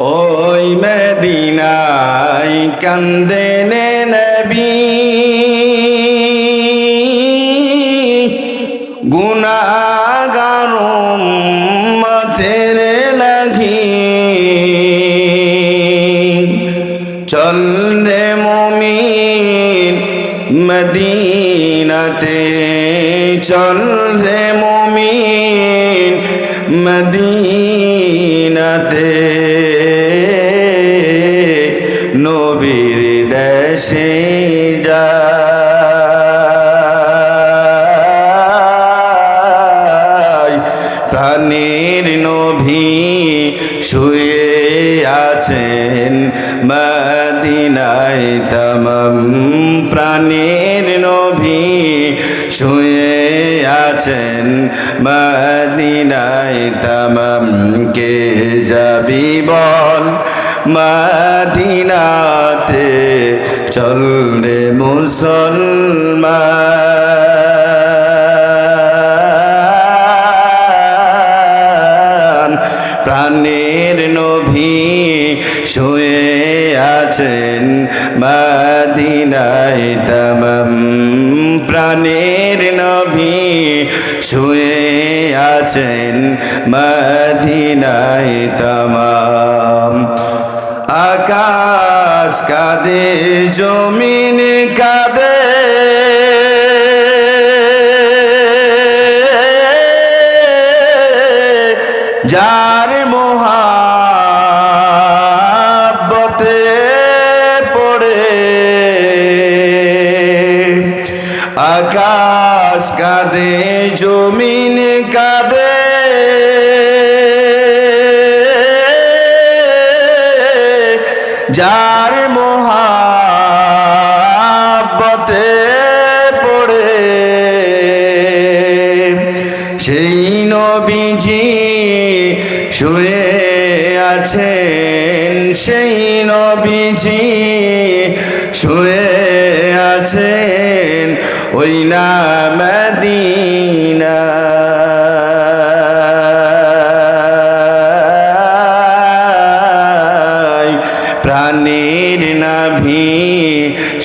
ওই মদিনায় কান্দেন নবী গুনাহগার উম্মতের লাগি চল রে মুমিন মদিনাতে চল রে মুমিন মদিনাতে নবীর দেশে যাই প্রাণের নবী শুয়ে আছেন মদিনায় তমাম প্রাণের নবী শুয়ে আছেন মদিনায় তমাম কে যাবি বল মদিনাতে চল রে মুসলমান প্রাণের নবী শুয়ে আছেন মদিনায় তমাম প্রাণের নবী শুয়ে আছেন মদিনায় তমাম আকাশ কাঁদে জমিন কাঁদে যার মোহাব্বতে পড়ে আকাশ কাঁদে জমিন কাঁদে যার মোহাব্বতে পড়ে সেই নবীজি শুয়ে আছেন সেই নবীজি শুয়ে আছেন ওই না মদিনা প্রাণের নাভি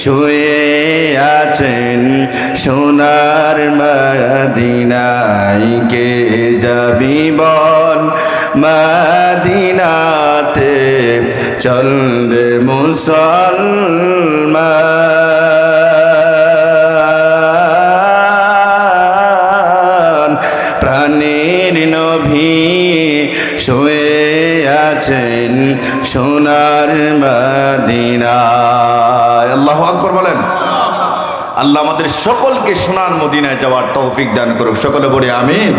শুয়ে আছেন সোনার মদিনায় কে যাবি বল মদিনাতে চল রে মুসলমান প্রাণের নবী শুয়ে আছেন সোনার মদিনায় আল্লাহু আকবার বলেন। আল্লাহ আমাদের সকলকে সোনার মদিনায় যাওয়ার তৌফিক দান করুক, সকলে বলি আমিন।